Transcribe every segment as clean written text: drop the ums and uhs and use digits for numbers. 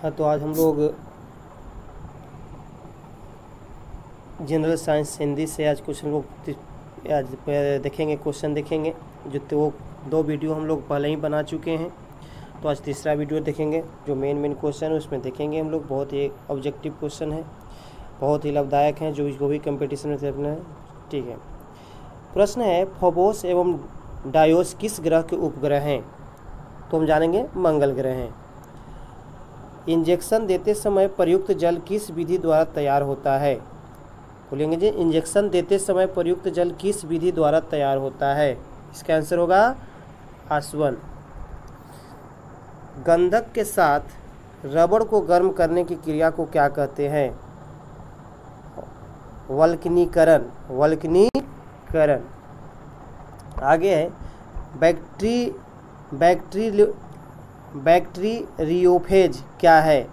तो आज हम लोग जनरल साइंस हिंदी से आज कुछ हम लोग आज देखेंगे, क्वेश्चन देखेंगे। जो तो 2 वीडियो हम लोग पहले ही बना चुके हैं, तो आज तीसरा वीडियो देखेंगे। जो मेन क्वेश्चन है उसमें देखेंगे हम लोग। बहुत ही ऑब्जेक्टिव क्वेश्चन है, बहुत ही लाभदायक हैं, जो इसको भी कंपटीशन में देखना है। ठीक है, प्रश्न है फोबोस एवं डायोस किस ग्रह के उपग्रह हैं? तो हम जानेंगे मंगल ग्रह हैं। इंजेक्शन देते समय प्रयुक्त जल किस विधि द्वारा तैयार होता है? बोलेंगे जी, इंजेक्शन देते समय प्रयुक्त जल किस विधि द्वारा तैयार होता है? इसका आंसर होगा आसवन। गंधक के साथ रबड़ को गर्म करने की क्रिया को क्या कहते हैं? वल्कनीकरण। वल्कनीकरण। आगे है बैक्टीरियोफेज क्या है?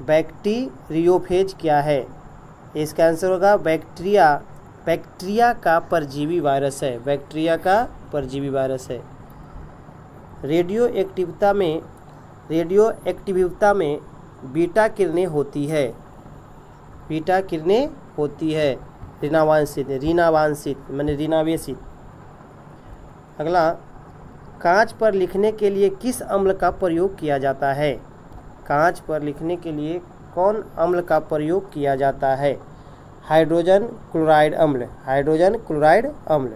बैक्टीरियोफेज क्या है? इसका आंसर होगा बैक्टीरिया का परजीवी वायरस है। बैक्टीरिया का परजीवी वायरस है। रेडियो एक्टिविता में बीटा किरणें होती है। बीटा किरणें होती है ऋणावांशित माने ऋणावेशित। अगला, कांच पर लिखने के लिए किस अम्ल का प्रयोग किया जाता है? कांच पर लिखने के लिए कौन अम्ल का प्रयोग किया जाता है? हाइड्रोजन क्लोराइड अम्ल। हाइड्रोजन क्लोराइड अम्ल।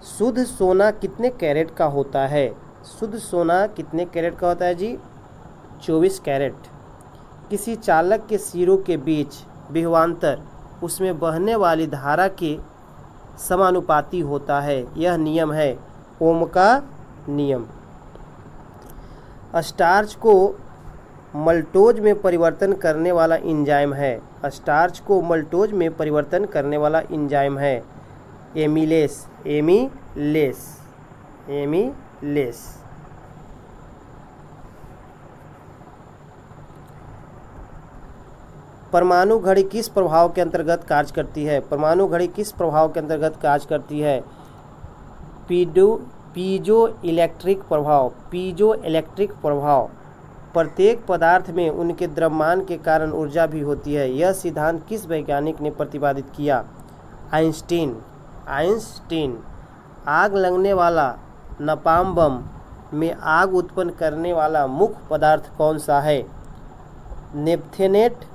शुद्ध सोना कितने कैरेट का होता है? शुद्ध सोना कितने कैरेट का होता है जी? 24 कैरेट। किसी चालक के सिरों के बीच विभवांतर उसमें बहने वाली धारा के समानुपाती होता है। यह नियम है ओम का नियम। स्टार्च को मल्टोज में परिवर्तन करने वाला एंजाइम है। स्टार्च को मल्टोज में परिवर्तन करने वाला एंजाइम है एमिलेस। एमिलेस। परमाणु घड़ी किस प्रभाव के अंतर्गत कार्य करती है? परमाणु घड़ी किस प्रभाव के अंतर्गत कार्य करती है? पीजो इलेक्ट्रिक प्रभाव। पीजो इलेक्ट्रिक प्रभाव। प्रत्येक पदार्थ में उनके द्रव्यमान के कारण ऊर्जा भी होती है। यह सिद्धांत किस वैज्ञानिक ने प्रतिपादित किया? आइंस्टीन। आग लगने वाला napalm बम में आग उत्पन्न करने वाला मुख्य पदार्थ कौन सा है? नेफ्थेनेट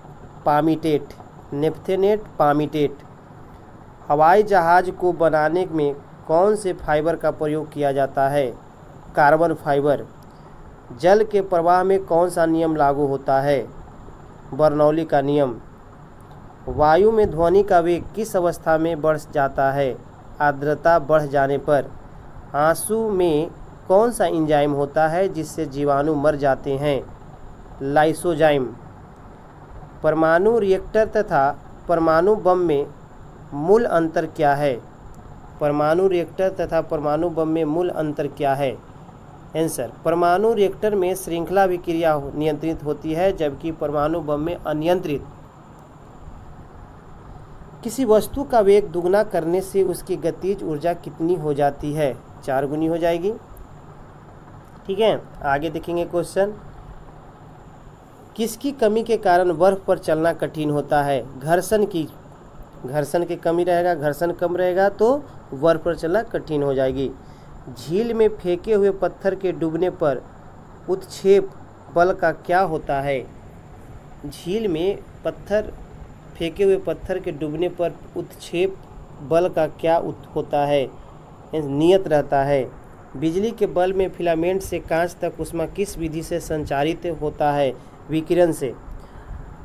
पामीटेट। हवाई जहाज को बनाने में कौन से फाइबर का प्रयोग किया जाता है? Carbon fibre. जल के प्रवाह में कौन सा नियम लागू होता है? बर्नौली का नियम। वायु में ध्वनि का वेग किस अवस्था में बढ़ जाता है? आर्द्रता बढ़ जाने पर। आंसू में कौन सा एंजाइम होता है जिससे जीवाणु मर जाते हैं? लाइसोजाइम। परमाणु रिएक्टर तथा परमाणु बम में मूल अंतर क्या है? परमाणु रिएक्टर तथा परमाणु बम में मूल अंतर क्या है? आंसर, परमाणु रिएक्टर में श्रृंखला अभिक्रिया नियंत्रित होती है, जबकि परमाणु बम में अनियंत्रित। किसी वस्तु का वेग दुगना करने से उसकी गतिज ऊर्जा कितनी हो जाती है? 4 गुनी हो जाएगी। ठीक है, आगे देखेंगे क्वेश्चन। किसकी कमी के कारण बर्फ पर चलना कठिन होता है? घर्षण की कमी रहेगा, घर्षण कम रहेगा तो बर्फ पर चलना कठिन हो जाएगी। झील में फेंके हुए पत्थर के डूबने पर उत्क्षेप बल का क्या होता है? झील में फेंके हुए पत्थर के डूबने पर उत्क्षेप बल का क्या होता है? नियत रहता है। बिजली के बल्ब में फिलामेंट से कांच तक ऊष्मा किस विधि से संचारित होता है? विकिरण से।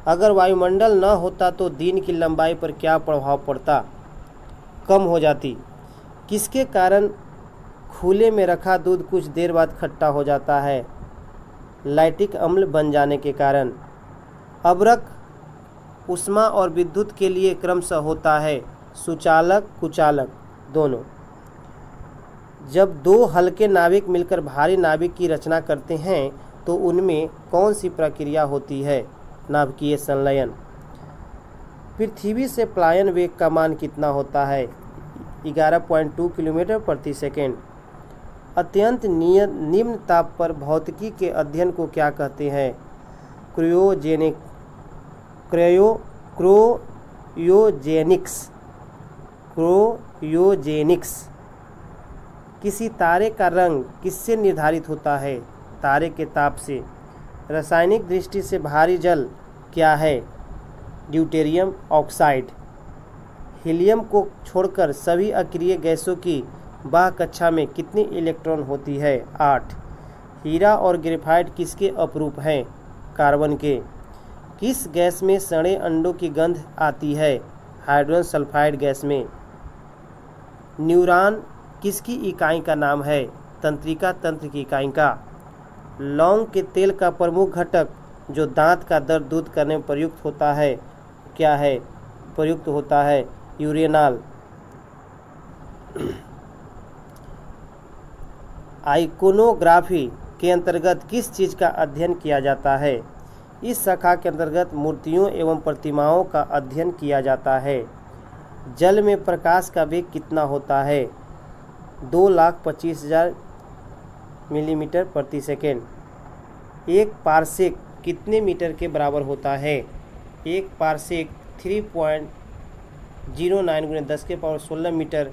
अगर वायुमंडल न होता तो दिन की लंबाई पर क्या प्रभाव पड़ता? कम हो जाती। किसके कारण खुले में रखा दूध कुछ देर बाद खट्टा हो जाता है? लैक्टिक अम्ल बन जाने के कारण। अब्रक ऊष्मा और विद्युत के लिए क्रमशः होता है सुचालक कुचालक दोनों। जब 2 हल्के नाविक मिलकर भारी नाविक की रचना करते हैं तो उनमें कौन सी प्रक्रिया होती है? नाभिकीय संलयन। पृथ्वी से पलायन वेग का मान कितना होता है? 11.2 किलोमीटर प्रति सेकेंड। अत्यंत निम्न ताप पर भौतिकी के अध्ययन को क्या कहते हैं? क्रायोजेनिक्स। किसी तारे का रंग किससे निर्धारित होता है? तारे के ताप से। रासायनिक दृष्टि से भारी जल क्या है? Deuterium oxide. हीलियम को छोड़कर सभी अक्रिय गैसों की बाह्य कक्षा में कितनी इलेक्ट्रॉन होती है? 8। हीरा और ग्रेफाइट किसके अपरूप हैं? कार्बन के। किस गैस में सड़े अंडों की गंध आती है? हाइड्रोजन सल्फाइड गैस में। न्यूरॉन किसकी इकाई का नाम है? तंत्रिका तंत्र की इकाई का। लौंग के तेल का प्रमुख घटक जो दांत का दर्द दूर करने में प्रयुक्त होता है क्या है? प्रयुक्त होता है यूरेनॉल। आइकोनोग्राफी के अंतर्गत किस चीज़ का अध्ययन किया जाता है? इस शाखा के अंतर्गत मूर्तियों एवं प्रतिमाओं का अध्ययन किया जाता है। जल में प्रकाश का वेग कितना होता है? 2,25,000 मिलीमीटर प्रति सेकेंड। एक पारसेक कितने मीटर के बराबर होता है? एक पारसेक 3.09 × 10⁻16 मीटर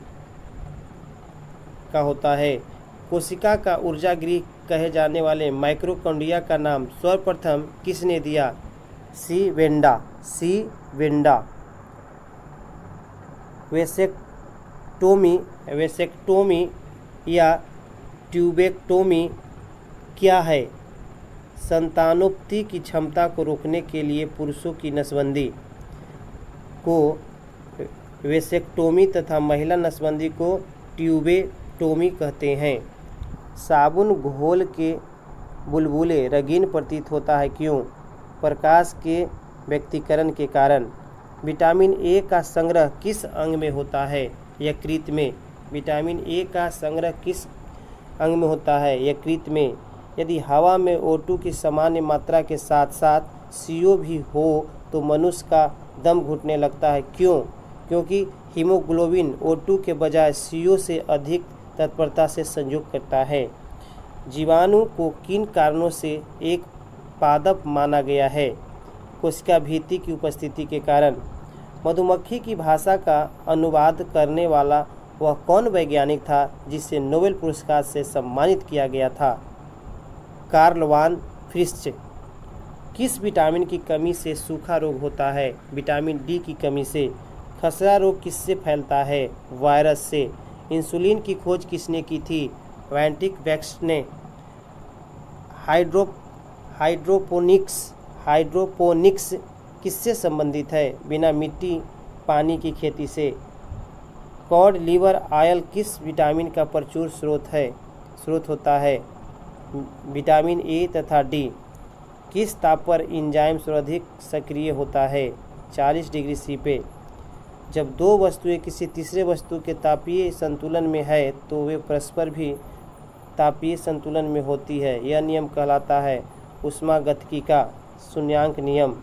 का होता है। कोशिका का ऊर्जागृह कहे जाने वाले माइक्रोकॉन्ड्रिया का नाम सर्वप्रथम किसने दिया? सी वेंडा। वेसेक्टोमी या ट्यूबेक्टोमी क्या है? संतानोत्पत्ति की क्षमता को रोकने के लिए पुरुषों की नसबंदी को वेसेक्टोमी तथा महिला नसबंदी को ट्यूबेक्टोमी कहते हैं। साबुन घोल के बुलबुले रंगीन प्रतीत होता है, क्यों? प्रकाश के व्यक्तीकरण के कारण। विटामिन ए का संग्रह किस अंग में होता है? यकृत में। विटामिन ए का संग्रह किस अंग में होता है? यकृत में। यदि हवा में O2 की सामान्य मात्रा के साथ साथ CO भी हो तो मनुष्य का दम घुटने लगता है, क्यों? क्योंकि हीमोग्लोबिन O2 के बजाय CO से अधिक तत्परता से संयोग करता है। जीवाणु को किन कारणों से एक पादप माना गया है? कोशिका भित्ति की उपस्थिति के कारण। मधुमक्खी की भाषा का अनुवाद करने वाला वह कौन वैज्ञानिक था जिसे नोबेल पुरस्कार से सम्मानित किया गया था? कार्ल वान फ्रिश्च। किस विटामिन की कमी से सूखा रोग होता है? विटामिन डी की कमी से। खसरा रोग किससे फैलता है? वायरस से। इंसुलिन की खोज किसने की थी? वेंटिक वैक्स ने। हाइड्रोपोनिक्स किससे संबंधित है? बिना मिट्टी पानी की खेती से। कॉड लिवर ऑयल किस विटामिन का प्रचुर स्रोत होता है? विटामिन ए तथा डी। किस ताप पर एंजाइम सर्वाधिक सक्रिय होता है? 40 डिग्री सी पे। जब दो वस्तुएं किसी तीसरे वस्तु के तापीय संतुलन में है तो वे परस्पर भी तापीय संतुलन में होती है। यह नियम कहलाता है ऊष्मागतिकी का शून्यांक नियम।